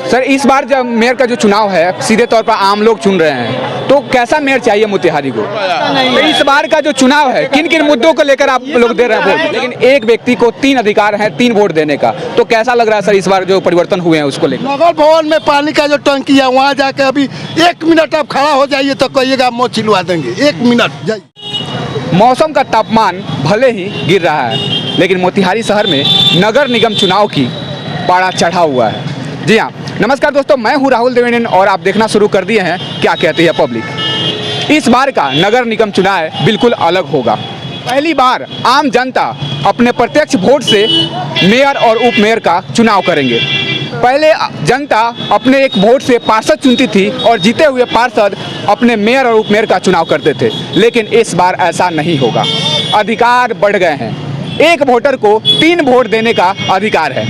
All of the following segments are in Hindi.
सर, इस बार जब मेयर का जो चुनाव है सीधे तौर पर आम लोग चुन रहे हैं, तो कैसा मेयर चाहिए मोतिहारी को? तो इस बार का जो चुनाव है किन किन मुद्दों को लेकर आप लोग दे रहे हैं वोट? लेकिन एक व्यक्ति को 3 अधिकार हैं, 3 वोट देने का, तो कैसा लग रहा है सर इस बार जो परिवर्तन हुए हैं उसको लेकर? नगर भवन में पानी का जो टंकी है वहाँ जाके अभी 1 मिनट आप खड़ा हो जाइए तो कहिएगा मौत छिलवा देंगे। 1 मिनट जाइए। मौसम का तापमान भले ही गिर रहा है, लेकिन मोतिहारी शहर में नगर निगम चुनाव की पारा चढ़ा हुआ है। जी हाँ, नमस्कार दोस्तों, मैं हूँ राहुल देवेंद्र और आप देखना शुरू कर दिए हैं क्या कहती है पब्लिक। इस बार का नगर निगम चुनाव बिल्कुल अलग होगा। पहली बार आम जनता अपने प्रत्यक्ष वोट से मेयर और उप मेयर का चुनाव करेंगे। पहले जनता अपने एक वोट से पार्षद चुनती थी और जीते हुए पार्षद अपने मेयर और उप मेयर का चुनाव करते थे, लेकिन इस बार ऐसा नहीं होगा। अधिकार बढ़ गए हैं, एक वोटर को 3 वोट देने का अधिकार है।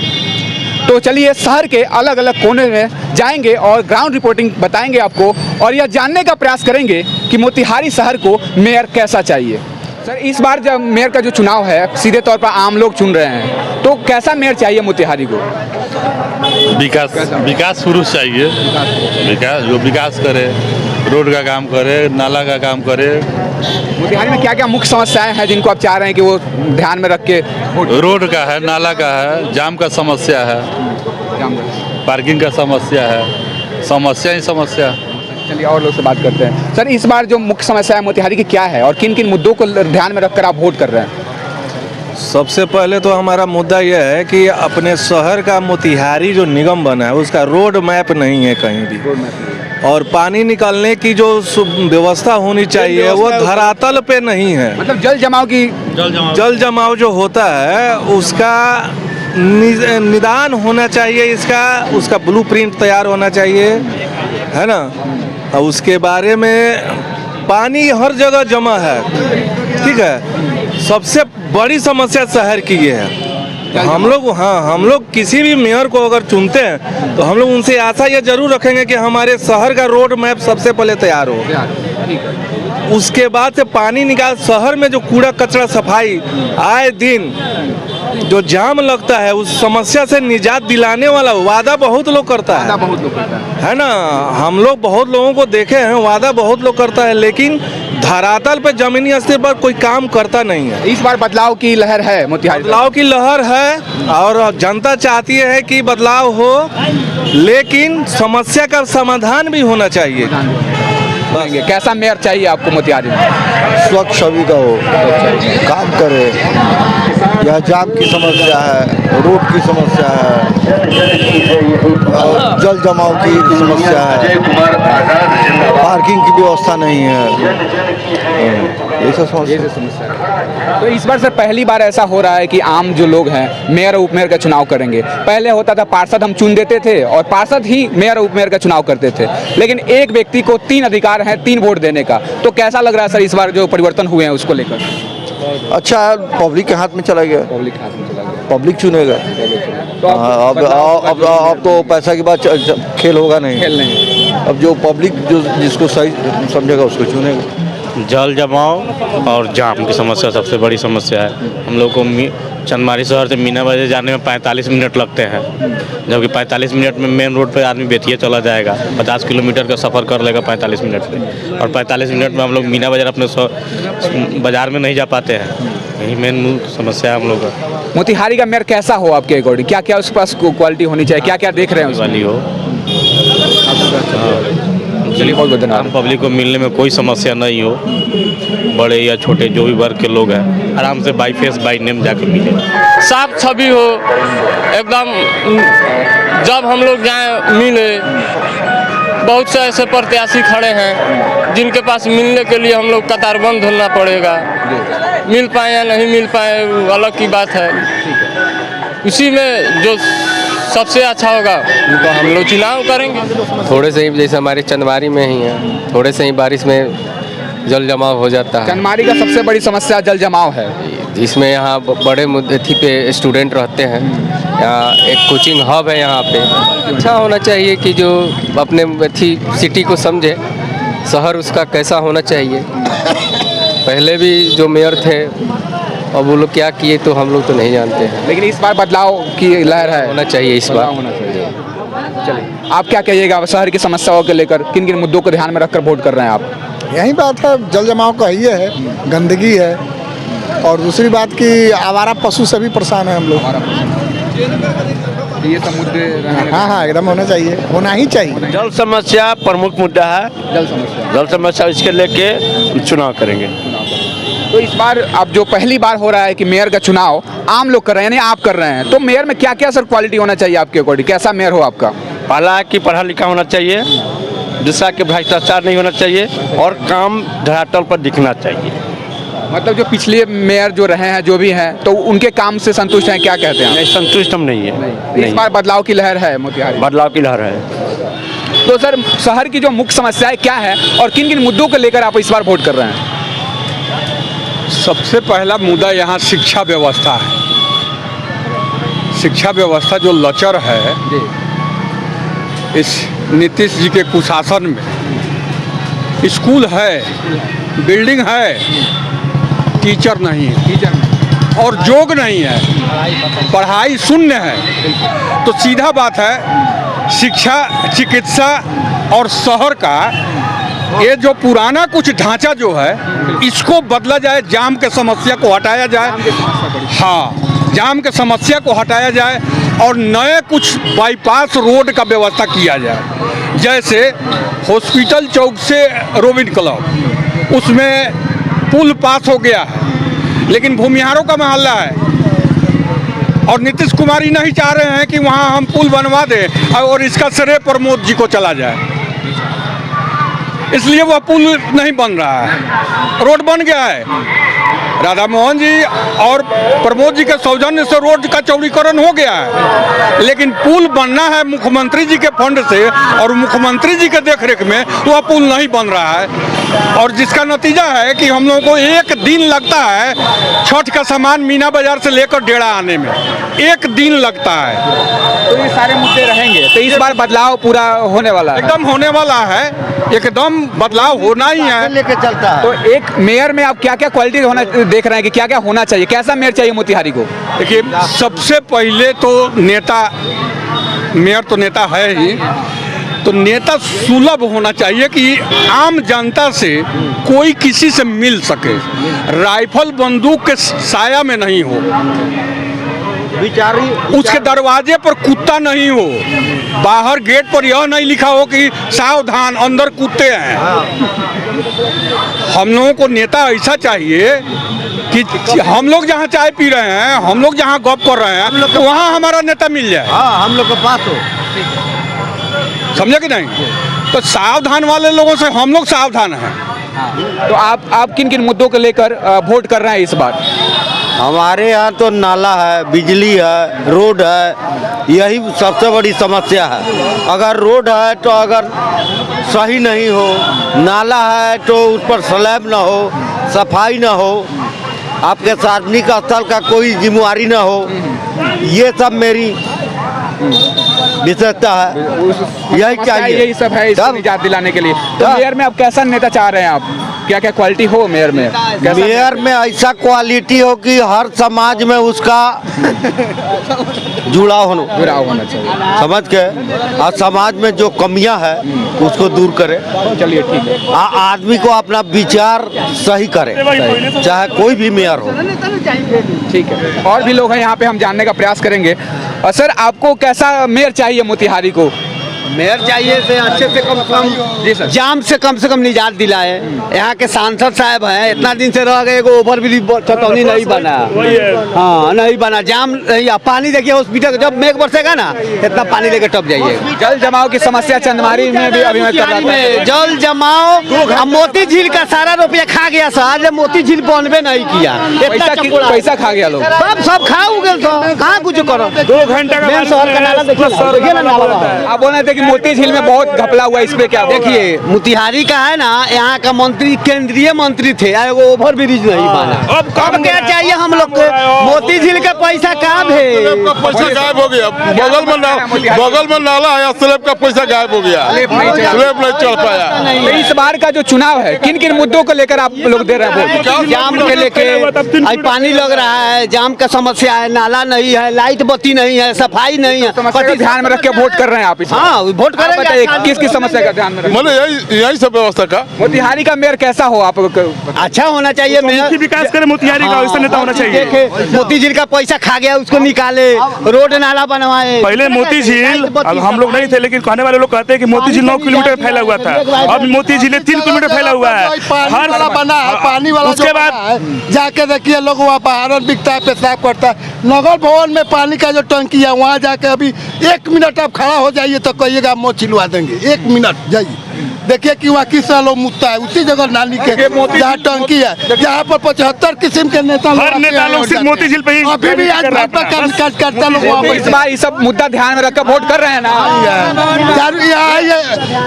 तो चलिए शहर के अलग अलग कोने में जाएंगे और ग्राउंड रिपोर्टिंग बताएंगे आपको, और यह जानने का प्रयास करेंगे कि मोतिहारी शहर को मेयर कैसा चाहिए। सर, इस बार जब मेयर का जो चुनाव है सीधे तौर पर आम लोग चुन रहे हैं, तो कैसा मेयर चाहिए मोतिहारी को? विकास पुरुष चाहिए। जो विकास करे, रोड का काम करे, नाला का काम करे। मोतिहारी में क्या क्या मुख्य समस्याएं हैं जिनको आप चाह रहे हैं कि वो ध्यान में रख के? रोड का है, नाला का है, जाम का समस्या है, पार्किंग का समस्या है, समस्या ही समस्या। चलिए और लोग से बात करते हैं। सर, इस बार जो मुख्य समस्या है मोतिहारी की क्या है और किन किन मुद्दों को ध्यान में रखकर आप वोट कर रहे हैं? सबसे पहले तो हमारा मुद्दा यह है कि अपने शहर का मोतिहारी जो निगम बना है उसका रोड मैप नहीं है कहीं भी, और पानी निकालने की जो व्यवस्था होनी चाहिए वो धरातल पे नहीं है। मतलब जल जमाव जो होता है उसका निदान होना चाहिए, उसका ब्लूप्रिंट तैयार होना चाहिए, है ना। और उसके बारे में पानी हर जगह जमा है, ठीक है। सबसे बड़ी समस्या शहर की ये है। हम लोग किसी भी मेयर को अगर चुनते हैं तो हम लोग उनसे आशा ये जरूर रखेंगे कि हमारे शहर का रोड मैप सबसे पहले तैयार हो। उसके बाद से पानी निकाल, शहर में जो कूड़ा कचरा सफाई आए दिन जो जाम लगता है उस समस्या से निजात दिलाने वाला वादा बहुत लोग करता है ना। हम लोग बहुत लोगों को देखे हैं, वादा बहुत लोग करता है, लेकिन धरातल पे जमीनी स्तर पर कोई काम करता नहीं है। इस बार बदलाव की लहर है मोतिहारी, बदलाव की लहर है और जनता चाहती है कि बदलाव हो, लेकिन समस्या का समाधान भी होना चाहिए। कैसा मेयर चाहिए आपको मोतिहारी में? स्वच्छ छवि का हो, काम करे। यह जाम की समस्या है, रोड की समस्या है, जल जमाव की समस्या है, पार्किंग की व्यवस्था नहीं है, ये सब समस्या है। तो इस बार सर पहली बार ऐसा हो रहा है कि आम जो लोग हैं मेयर और उपमेयर का चुनाव करेंगे। पहले होता था पार्षद हम चुन देते थे और पार्षद ही मेयर और उपमेयर का चुनाव करते थे, लेकिन एक व्यक्ति को 3 अधिकार हैं, 3 वोट देने का। तो कैसा लग रहा है सर इस बार जो परिवर्तन हुए हैं उसको लेकर? अच्छा, पब्लिक के हाथ में चला गया, पब्लिक चुनेगा। तो अब तो पैसा की बात खेल होगा नहीं। अब जो पब्लिक जो जिसको सही समझेगा उसको चुनेगा। जल जमाव और जाम की समस्या सबसे बड़ी समस्या है। हम लोग को चंदमारी शहर से मीना बाजार जाने में 45 मिनट लगते हैं, जबकि 45 मिनट में मेन रोड पे आदमी बेतिया चला जाएगा। 50 किलोमीटर का सफ़र कर लेगा 45 मिनट में, और 45 मिनट में हम लोग मीना बाजार अपने बाजार में नहीं जा पाते हैं। यही मेन समस्या है हम लोग का। मोतिहारी का मेयर कैसा हो आपके अकॉर्डिंग? क्या क्या उसके पास क्वालिटी होनी चाहिए, क्या क्या देख रहे हैं वाली हो? चलिए बहुत बहुत धन्यवाद। पब्लिक को मिलने में कोई समस्या नहीं हो, बड़े या छोटे जो भी वर्ग के लोग हैं आराम से बाई फेस बाई नेम जाके मिले। साफ छवि हो एकदम। जब हम लोग जाएं मिले, बहुत से ऐसे प्रत्याशी खड़े हैं जिनके पास मिलने के लिए हम लोग कतारबंद होना पड़ेगा। मिल पाए या नहीं मिल पाए अलग की बात है। उसी में जो सबसे अच्छा होगा तो हम लोग चुनाव करेंगे। थोड़े से ही, जैसे हमारे चंदमारी में ही है, थोड़े से ही बारिश में जल जमाव हो जाता है। चंदमारी का सबसे बड़ी समस्या जल जमाव है। इसमें यहाँ बड़े मुद्दे पे स्टूडेंट रहते हैं, यहाँ एक कोचिंग हब है यहाँ पे। अच्छा होना चाहिए कि जो अपने सिटी को समझे, शहर उसका कैसा होना चाहिए। पहले भी जो मेयर थे और वो लोग क्या किए तो हम लोग तो नहीं जानते हैं, लेकिन इस बार बदलाव की लहर है, होना चाहिए इस बार। होना चाहिए। चलिए। आप क्या कहिएगा शहर की समस्याओं को लेकर, किन किन मुद्दों को ध्यान में रखकर वोट कर रहे हैं आप? यही बात है, जल जमाव का ही है, गंदगी है, और दूसरी बात कि आवारा पशु से भी परेशान है हम लोग। ये सब मुद्दे हाँ हाँ, एकदम होना चाहिए, होना ही चाहिए। जल समस्या प्रमुख मुद्दा है। जल समस्या इसके लेके चुनाव करेंगे। तो इस बार अब जो पहली बार हो रहा है कि मेयर का चुनाव आम लोग कर रहे हैं, यानी आप कर रहे हैं, तो मेयर में क्या क्या सर क्वालिटी होना चाहिए आपके अकॉर्डिंग? कैसा मेयर हो आपका? पहला है कि पढ़ा लिखा होना चाहिए, दूसरा कि भ्रष्टाचार नहीं होना चाहिए, और काम धरातल पर दिखना चाहिए। मतलब जो पिछले मेयर जो रहे हैं, जो भी हैं, तो उनके काम से संतुष्ट हैं, क्या कहते हैं? नहीं, संतुष्ट हम नहीं है। इस बार बदलाव की लहर है मोतिहारी, बदलाव की लहर है। तो सर शहर की जो मुख्य समस्याएं क्या है और किन किन मुद्दों को लेकर आप इस बार वोट कर रहे हैं? सबसे पहला मुद्दा यहाँ शिक्षा व्यवस्था है। शिक्षा व्यवस्था जो लचर है, इस नीतीश जी के कुशासन में स्कूल है, बिल्डिंग है, टीचर नहीं है और जोग नहीं है, पढ़ाई शून्य है। तो सीधा बात है, शिक्षा, चिकित्सा और शहर का ये जो पुराना कुछ ढांचा जो है, इसको बदला जाए, जाम के समस्या को हटाया जाए। हाँ, जाम के समस्या को हटाया जाए और नए कुछ बाईपास रोड का व्यवस्था किया जाए। जैसे हॉस्पिटल चौक से रोबिन क्लब, उसमें पुल पास हो गया है, लेकिन भूमिहारों का मोहल्ला है और नीतीश कुमार ही नहीं चाह रहे हैं कि वहाँ हम पुल बनवा दें और इसका श्रेय प्रमोद जी को चला जाए, इसलिए वह पुल नहीं बन रहा है। रोड बन गया है, राधा मोहन जी और प्रमोद जी के सौजन्य से रोड का चौड़ीकरण हो गया है, लेकिन पुल बनना है मुख्यमंत्री जी के फंड से और मुख्यमंत्री जी के देखरेख में वह पुल नहीं बन रहा है। और जिसका नतीजा है कि हम लोगों को एक दिन लगता है छठ का सामान मीना बाजार से लेकर डेरा आने में, एक दिन लगता है। तो ये सारे मुद्दे रहेंगे, तो इस बार बदलाव पूरा होने वाला है, एकदम होने वाला है, एकदम बदलाव होना ही है। लेके चलता है। तो एक मेयर में आप क्या क्या क्वालिटी होना देख रहे हैं कि क्या क्या होना चाहिए, कैसा मेयर चाहिए मोतिहारी को? देखिए, सबसे पहले तो नेता, मेयर तो नेता है ही, तो नेता सुलभ होना चाहिए कि आम जनता से कोई किसी से मिल सके, राइफल बंदूक के साया में नहीं हो, उसके दरवाजे पर कुत्ता नहीं हो, बाहर गेट पर यह नहीं लिखा हो कि सावधान अंदर कुत्ते हैं। हम लोगों को नेता ऐसा चाहिए कि हम लोग जहाँ चाय पी रहे हैं, हम लोग जहाँ गप कर रहे हैं, तो वहाँ हमारा नेता मिल जाए। हाँ, हम लोग के पास हो, समझे कि नहीं? तो सावधान वाले लोगों से हम लोग सावधान हैं। तो आप किन किन मुद्दों को लेकर वोट कर रहे हैं इस बार? हमारे यहाँ तो नाला है, बिजली है, रोड है, यही सबसे बड़ी समस्या है। अगर रोड है तो अगर सही नहीं हो, नाला है तो उस पर स्लैब ना हो, सफाई ना हो, आपके सार्वजनिक स्थल का कोई जिम्मेवारी ना हो, ये सब मेरी विशेषता है। यही चाहिए, यही सब है इसको निजात दिलाने के लिए। तो मेयर में आप कैसा नेता चाह रहे हैं? आप क्या क्या क्वालिटी हो मेयर में? मेयर में ऐसा क्वालिटी हो कि हर समाज में उसका जुड़ाव होना चाहिए, समझ के, और समाज में जो कमियां है उसको दूर करे। चलिए ठीक है, आदमी को अपना विचार सही करे, चाहे कोई भी मेयर हो। ठीक है। और भी लोग हैं यहाँ पे, हम जानने का प्रयास करेंगे। और सर, आपको कैसा मेयर चाहिए मोतिहारी को? मेयर चाहिए से अच्छे से कम जाम से कम निजात दिलाए। यहाँ के सांसद साहब हैं, इतना दिन से रह गए, ओवर ब्रिज चतौनी नहीं बना। हाँ, नहीं बना, जाम नहीं। पानी देखिए हॉस्पिटल, जब मेघ बरसेगा ना, इतना पानी लेके टप जाइए। जल जमाव की समस्या चंदमारी में भी अभी जल जमाव, मोती झील का सारा रुपया खा गया सर, मोती झील बनबे नहीं किया, पैसा खा गया लोग, सब खा गए, कहाँ कुछ करो। 2 घंटे का शहर का नाला देखिए ना, आप बोल रहे थे कि मोती झील में बहुत घपला हुआ, इस पे क्या? देखिए, मोतिहारी का है ना, यहाँ का मंत्री केंद्रीय मंत्री थे, वो ओवर ब्रिज नहीं बना। अब क्या चाहिए हम लोग को? मोती झील का पैसा कहाँ है? पैसा गायब हो गया, बगल में नाला है, स्लैब का पैसा गायब हो गया, स्लैब नहीं चढ़ पाया। तो इस बार का जो चुनाव है, किन किन मुद्दों को लेकर आप लोग दे रहे हैं वोट? जाम के लेके पानी लग रहा है, जाम का समस्या है, नाला नहीं है, लाइट बत्ती नहीं है, सफाई नहीं है, ध्यान में रख के वोट कर रहे हैं आप? हाँ, वोट करेंगे बताइए अच्छा किस किस समस्या का ध्यान में रखें? मतलब यही सब व्यवस्था का मोतिहारी का मेयर कैसा हो आप? अच्छा होना चाहिए मेयर विकास करे मोतिहारी का वैसा नेता होना चाहिए। देखे मोती झील का पैसा खा गया उसको निकाले, रोड नाला बनवाए। पहले मोती झील, अब हम लोग नहीं थे लेकिन कहने वाले लोग कहते हैं कि मोती झील 9 किलोमीटर फैला हुआ था, अब मोती झील 3 किलोमीटर फैला हुआ है। पानी वाला बना है, पानी वाला उसके बाद जाके देखिए लोग वहाँ बाहर बिकता है, पेशाब करता है। नगर भवन में पानी का जो टंकी है वहाँ जाके अभी 1 मिनट आप खड़ा हो जाइए तो कहिएगा मुँह छिलवा देंगे। 1 मिनट जाइए देखिए कि वहाँ किस तरह लोग मुतता है, उसी जगह नाली के जहाँ टंकी है, जहाँ पर 75 किस्म के नेता हर नेता लोग सिर्फ मोती झील पे ही अभी भी आज भाजपा करता लोग वहाँ इस बार ये सब मुद्दा ध्यान में रखकर वोट कर रहे हैं ना?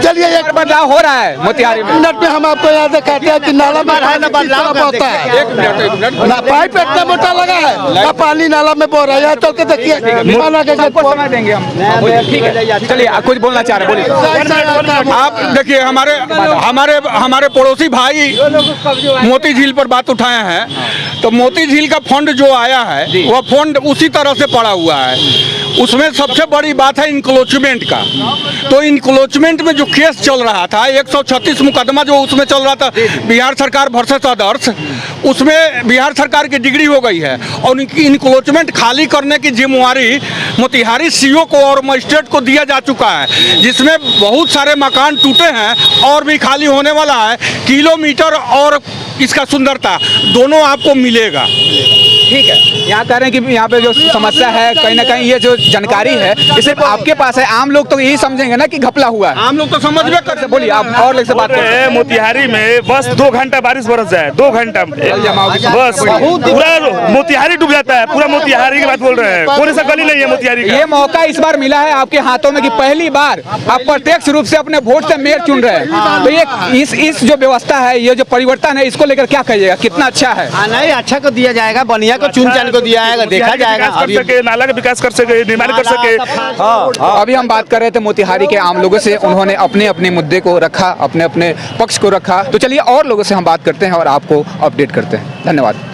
चलिए एक बदलाव हो रहा है मोतिहारी में। मिनट में हम आपको यहाँ दिखाते हैं कि नाला में बदलाव होता है। ना पाइप इतना मोटा लगा है ना पानी नाला में बह रहा है। यहाँ चल के देखिए माना के सबको समय देंगे हम। ठीक है, चलिए कुछ बोलना चाह रहे हैं, बोलिए। आप देखिए हमारे हमारे हमारे पड़ोसी भाई मोती झील पर बात उठाए हैं, तो मोती झील का फंड जो आया है वह फंड उसी तरह से पड़ा हुआ है। उसमें सबसे बड़ी बात है इंक्लोचमेंट का। तो इंक्लोचमेंट में जो केस चल रहा था 136 मुकदमा जो उसमें चल रहा था बिहार सरकार वर्सेस अदर्स, उसमें बिहार सरकार की डिग्री हो गई है और उनकी इंक्लोचमेंट खाली करने की जिम्मेवारी मोतिहारी सीओ को और मजिस्ट्रेट को दिया जा चुका है, जिसमें बहुत सारे मकान टूटे हैं और भी खाली होने वाला है। किलोमीटर और इसका सुंदरता दोनों आपको मिलेगा। ठीक है, यहाँ कह रहे हैं कि यहाँ पे जो समस्या है कहीं ना कहीं ये जो जानकारी है ये सिर्फ आपके पास है, आम लोग तो यही समझेंगे ना कि घपला हुआ है। आम लोग तो समझ में कर। बोलिए आप और लोग से बात करें। मोतिहारी में बस 2 घंटा बारिश बरस जाए, 2 घंटा बस पूरा मोतिहारी डूब जाता है। पूरा मोतिहारी की बात बोल रहे हैं, पूरे सा गली नहीं है मोतिहारी का। ये मौका इस बार मिला है आपके हाथों में कि पहली बार आप प्रत्यक्ष रूप से अपने वोट से मेयर चुन रहे हैं, तो ये इस जो व्यवस्था है, ये जो परिवर्तन है, इसको लेकर क्या कहिएगा? कितना अच्छा है? नहीं, अच्छा को दिया जाएगा, बढ़िया को चुन चान को दिया जाएगा, देखा जाएगा। कर सके, नाला का विकास कर सके, निर्माण कर सके। अभी हम बात कर रहे थे मोतिहारी के आम लोगों से, उन्होंने अपने अपने मुद्दे को रखा, अपने अपने पक्ष को रखा। तो चलिए और लोगों से हम बात करते हैं और आपको अपडेट करते हैं। धन्यवाद।